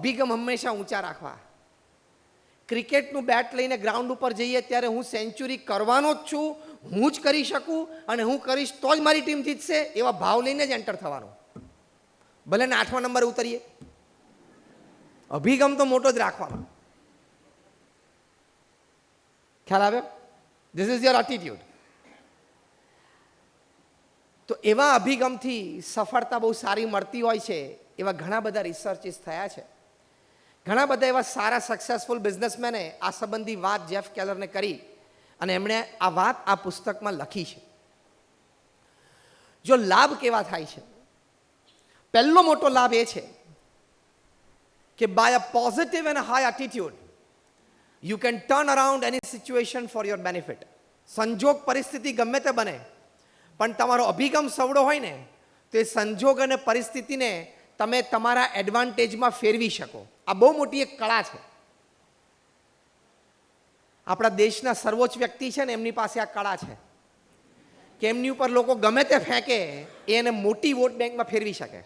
અભિગમ હંમેશા ઊંચા રાખવા. ક્રિકેટનું બેટ લઈને ગ્રાઉન્ડ ઉપર જઈએ ત્યારે હું સેન્ચુરી કરવાનો જ છું, હું જ કરી શકું અને હું કરીશ તો જ મારી ટીમ જીતશે, એવા ભાવ લઈને જ એન્ટર થવાનું. ભલે ને 8મા નંબરે ઉતરીએ, અભિગમ તો મોટો જ રાખવાનો. ખ્યાલ આવ્યો? This is your attitude. તો એવા અભિગમથી સફળતા બહુ સારી મળતી હોય છે. એવા ઘણા બધા રિસર્ચિસ થયા છે. ઘણા બધા એવા સારા સક્સેસફુલ બિઝનેસમેને આ સંબંધી વાત જેફ કેલરને કરી અને એમણે આ વાત આ પુસ્તકમાં લખી છે. જો લાભ કેવા થાય છે, પહેલો મોટો લાભ એ છે કે by a positive and high attitude you can turn around any situation for your benefit. સંજોગ પરિસ્થિતિ ગમે તે બને, પણ તમારો અભિગમ સવડો હોય ને તો એ સંજોગ અને પરિસ્થિતિને તમે તમારા એડવાન્ટેજમાં ફેરવી શકો. આ બહુ મોટી એક કળા છે. આપણા દેશના સર્વોચ્ચ વ્યક્તિ છે ને, એમની પાસે આ કળા છે કે એમની ઉપર લોકો ગમે તે ફેંકે એ એને મોટી વોટ બેંકમાં ફેરવી શકે.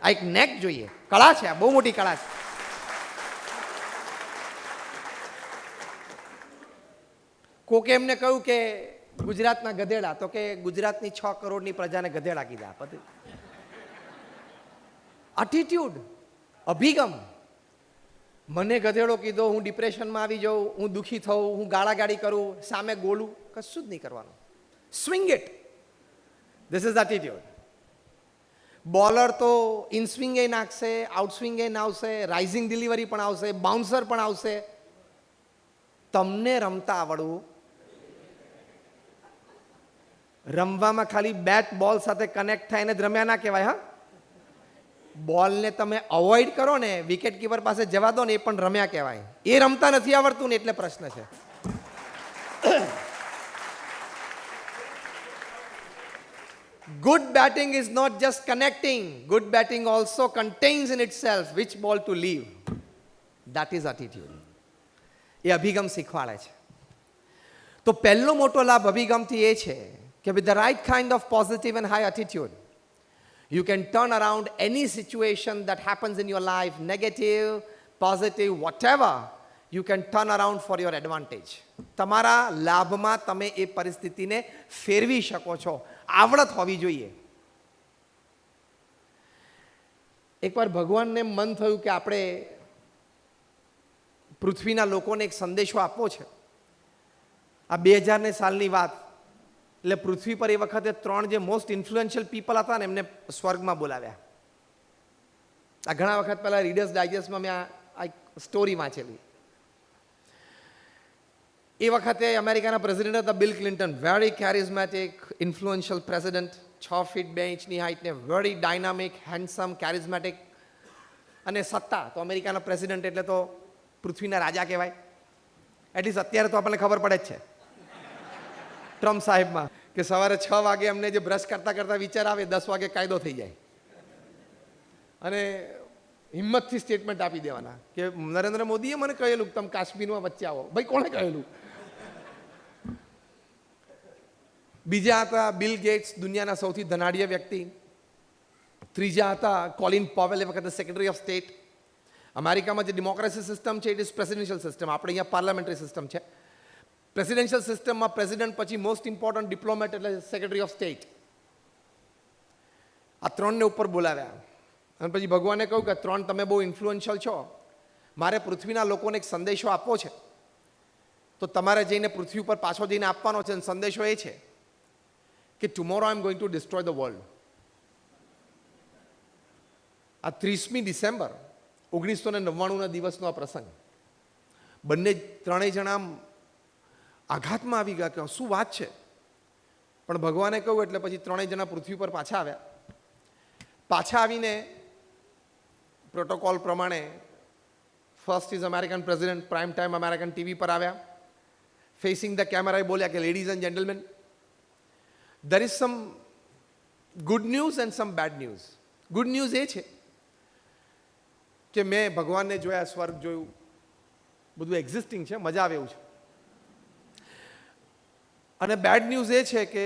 આ એક નેક જોઈએ, કળા છે, આ બહુ મોટી કળા છે. કોકે એમને કહ્યું કે ગુજરાતના ગધેડા, તો કે ગુજરાતની 6 કરોડની પ્રજાને ગધેડા કીધા. એટીટ્યુડ, અભિગમ. મને ગધેડો કીધો, હું ડિપ્રેશનમાં આવી જાઉં, હું દુઃખી થઉં, હું ગાળાગાળી કરું, સામે ગોળું, કશું જ નહીં કરવાનું. Swing it. This is attitude. Bowler તો ઇન સ્વિંગ એ નાખશે, આઉટ સ્વિંગ એ આવશે, રાઇઝિંગ ડિલિવરી પણ આવશે, બાઉન્સર પણ આવશે. તમને રમતા આવડવું, રમવામાં ખાલી બેટ બોલ સાથે કનેક્ટ થઈને જ રમ્યા ના કહેવાય. હા, બોલને તમે અવોઇડ કરો ને, વિકેટ કીપર પાસે જવા દો ને, એ પણ રમ્યા કહેવાય. એ રમતા નથી આવડતું ને એટલે પ્રશ્ન છે. Good batting is not just connecting. Good batting also contains in itself which ball to leave. That is attitude. એ અભિગમ શીખવાડે છે. તો પહેલો મોટો લાભ અભિગમથી એ છે કે with the right kind of positive and high attitude, you can turn around any situation that happens in your life, negative, positive, whatever, you can turn around for your advantage. તમારા લાભમાં તમે એ પરિસ્થિતિને ફેરવી શકો છો. આવડત હોવી જોઈએ. એકવાર ભગવાનને મન થયું કે આપણે પૃથ્વીના લોકોને એક સંદેશો આપવો છે. આ 2000 સાલની વાત. એટલે પૃથ્વી પર એ વખતે 3 જે મોસ્ટ ઇન્ફ્લુએન્શિયલ પીપલ હતા ને, એમને સ્વર્ગમાં બોલાવ્યા. આ ઘણા વખત પહેલા રીડર્સ ડાયજેસ્ટમાં મેં આ સ્ટોરી વાંચેલી. એ વખતે અમેરિકાના પ્રેસિડેન્ટ હતા Bill Clinton. Very charismatic, influential president. 6 feet 2 ઇંચની હાઇટને, વેરી ડાયનામિક, હેન્ડસમ, કેરિઝમેટિક. અને સત્તા તો અમેરિકાના પ્રેસિડેન્ટ એટલે તો પૃથ્વીના રાજા કહેવાય. એટલીસ્ટ અત્યારે તો આપણને ખબર પડે જ છે ટ્રમ્પ સાહેબમાં કે સવારે 6 વાગે અમને જે બ્રશ કરતા કરતા વિચાર આવે, 10 વાગે કાયદો થઈ જાય. અને હિંમતથી સ્ટેટમેન્ટ આપી દેવાના કે નરેન્દ્ર મોદીએ મને કહેલું કે તમે કાશ્મીરમાં વચ્ચે આવો. ભાઈ, કોણે કહેલું? બીજા હતા બિલ ગેટ્સ, દુનિયાના સૌથી ધનાઢ્ય વ્યક્તિ. ત્રીજા હતા કોલિન પોવેલ, એ વખતે સેક્રેટરી ઓફ સ્ટેટ. અમેરિકામાં જે ડેમોક્રેસી સિસ્ટમ છે, ઇટ ઇઝ પ્રેસિડેન્શિયલ સિસ્ટમ. આપણે અહીંયા પાર્લામેન્ટરી સિસ્ટમ છે. પ્રેસિડેન્શિયલ સિસ્ટમમાં પ્રેસિડેન્ટ પછી મોસ્ટ ઇમ્પોર્ટન્ટ ડિપ્લોમેટ એટલે સેક્રેટરી ઓફ સ્ટેટ. આ 3ને ઉપર બોલાવ્યા. અને પછી ભગવાને કહ્યું કે 3 તમે બહુ ઇન્ફ્લુએન્શિયલ છો, મારે પૃથ્વીના લોકોને એક સંદેશો આપવો છે. તો તમારે જઈને પૃથ્વી ઉપર પાછો જઈને આપવાનો છે. અને સંદેશો એ છે કે tomorrow I am going to destroy the world. આ 30મી ડિસેમ્બર 1999ના દિવસનો આ પ્રસંગ. બંને 3 જણા આઘાતમાં આવી ગયા કે શું વાત છે. પણ ભગવાને કહ્યું એટલે પછી 3 જણા પૃથ્વી પર પાછા આવ્યા. પાછા આવીને પ્રોટોકોલ પ્રમાણે first is American president prime time American TV પર આવ્યા. ફેસિંગ ધ કેમેરા બોલ્યા કે ladies and gentlemen, there is some good news and some bad news. Good news એ છે કે મેં ભગવાનને જોયા, સ્વર્ગ જોયું, બધું એક્ઝિસ્ટિંગ છે, મજા આવે એવું છે. અને બેડ ન્યૂઝ એ છે કે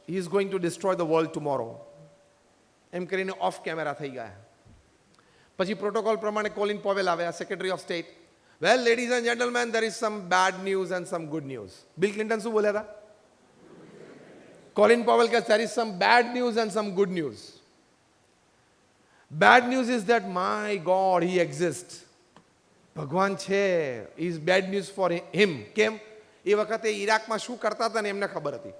he is going to destroy the world tomorrow. એમ કરીને ઓફ કેમેરા થઈ ગયા. પછી પ્રોટોકોલ પ્રમાણે કોલિન પોવેલ આવ્યા, secretary of state. Well ladies and gentlemen, there is some bad news and some good news. Bill Clinton શું બોલ્યા હતા? કોલિન પોવેલ કે there is some bad news and some good news. Bad news is that my god he exist. ભગવાન છે, is bad news for him. કેમ? એ વખતે ઈરાકમાં શું કરતા હતા ને એમને ખબર હતી,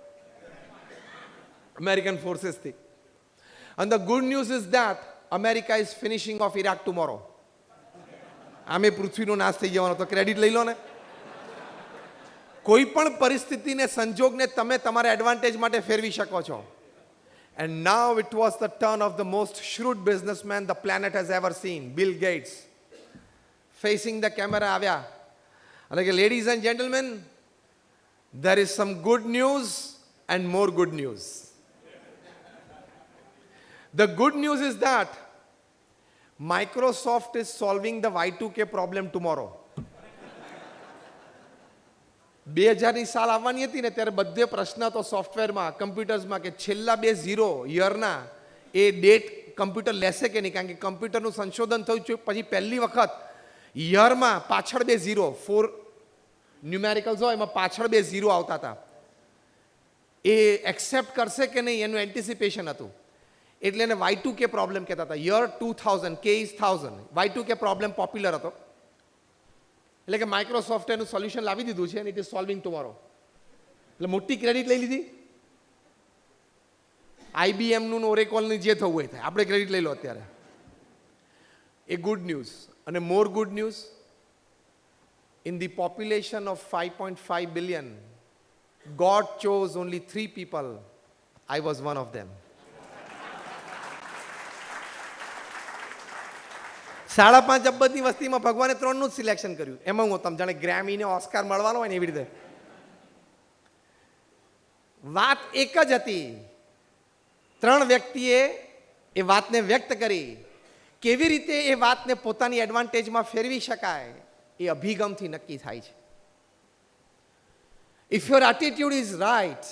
American ફોર્સીસથી. And the good news is that America is finishing off Iraq tomorrow. આમે પૃથ્વીનો નાશ થઈ જવાનો, તો ક્રેડિટ લઈ લો ને. કોઈ પણ પરિસ્થિતિને, સંજોગને તમે તમારા એડવાન્ટેજ માટે ફેરવી શકો છો. And now it was the turn of the most shrewd businessman the planet has ever seen, Bill Gates. Facing the camera આવ્યા અને કે ladies and gentlemen, there is some good news and more good news. The good news is that Microsoft is solving the Y2K problem tomorrow. 2000ની સાલ આવવાની હતી ને ત્યારે બધે પ્રશ્ન હતો સોફ્ટવેરમાં, કમ્પ્યુટર્સમાં, કે છેલ્લા 2 ઝીરો યરના એ ડેટ કમ્પ્યુટર લેશે કે નહીં. કારણ કે કમ્પ્યુટરનું સંશોધન થયું છે પછી પહેલી વખત યરમાં પાછળ 2 ઝીરો, 4 ન્યુમેરિકલ્સ હોય એમાં પાછળ 2 ઝીરો આવતા હતા. એ એક્સેપ્ટ કરશે કે નહીં એનું એન્ટિસિપેશન હતું. એટલે એને Y2K પ્રોબ્લેમ કહેતા હતા. Year 2000, K is 1000. Y2K problem popular હતો. એટલે કે માઇક્રોસોફ્ટ એનું સોલ્યુશન લાવી દીધું છે, અને ઇટ ઇઝ સોલ્વિંગ ટુમોરો. એટલે મોટી ક્રેડિટ લઈ લીધી. IBMનું ઓરેકોલનું જે થવું હોય થાય, આપણે ક્રેડિટ લઈ લો અત્યારે. એ ગુડ ન્યૂઝ. અને more good news, in the population of 5.5 billion, God chose only 3 people. I was one of them. 5.5 અબજની વસ્તીમાં ભગવાને 3નું જ સિલેક્શન કર્યું. એમાં હું તમે જાણે ગ્રેમીને ઓસ્કાર મળવાનો હોય ને એવી રીતે. વાત એક જ હતી. 3 વ્યક્તિએ એ વાતને વ્યક્ત કરી. કેવી રીતે એ વાતને પોતાની એડવાન્ટેજમાં ફેરવી શકાય એ અભિગમથી નક્કી થાય છે. If your attitude is right,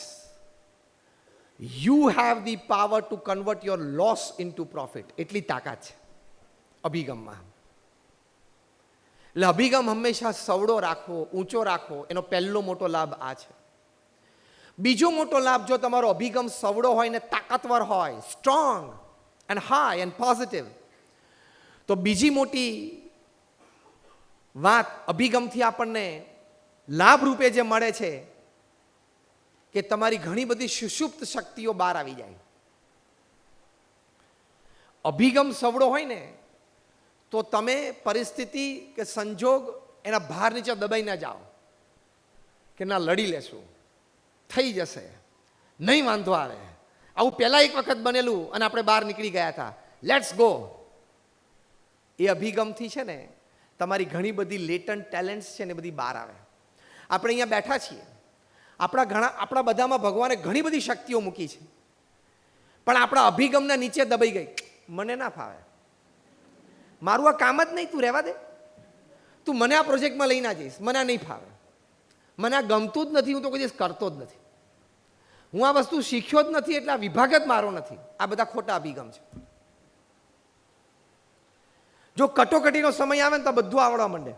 you have the power to convert your loss into profit. એટલી તાકાત છે અભિગમમાં. એટલે અભિગમ હંમેશા સવડો રાખવો, ઊંચો રાખવો, એનો પહેલો મોટો લાભ આ છે. બીજો મોટો લાભ, જો તમારો અભિગમ સવડો હોય ને તાકાતવર હોય, strong and high and positive, તો બીજી મોટી વાત અભિગમથી આપણને લાભ રૂપે જે મળે છે કે તમારી ઘણી બધી સુષુપ્ત શક્તિઓ બહાર આવી જાય. અભિગમ સવડો હોય ને તો તમે પરિસ્થિતિ કે સંજોગ એના ભાર નીચે દબાઈ ના જાઓ કે ના લડી લેશું, થઈ જશે, નહીં વાંધો આવે, આવું પહેલાં એક વખત બનેલું અને આપણે બહાર નીકળી ગયા હતા, લેટ્સ ગો. એ અભિગમથી છે ને તમારી ઘણી બધી લેટન્ટ ટેલેન્ટ્સ છે ને બધી બહાર આવે. આપણે અહીંયા બેઠા છીએ, આપણા બધામાં ભગવાને ઘણી બધી શક્તિઓ મૂકી છે, પણ આપણા અભિગમના નીચે દબાઈ ગઈ. મને ના ફાવે, મારું આ કામ જ નહીં, તું રહેવા દે, તું મને આ પ્રોજેક્ટમાં લઈ ના જઈશ, મને આ નહીં ફાવે, મને આ ગમતું જ નથી, હું તો કોઈ દિવસ કરતો જ નથી, હું આ વસ્તુ શીખ્યો જ નથી, એટલે આ વિભાગ જ મારો નથી. આ બધા ખોટા અભિગમ છે. જો કટોકટીનો સમય આવે ને તો બધું આવડવા માંડે.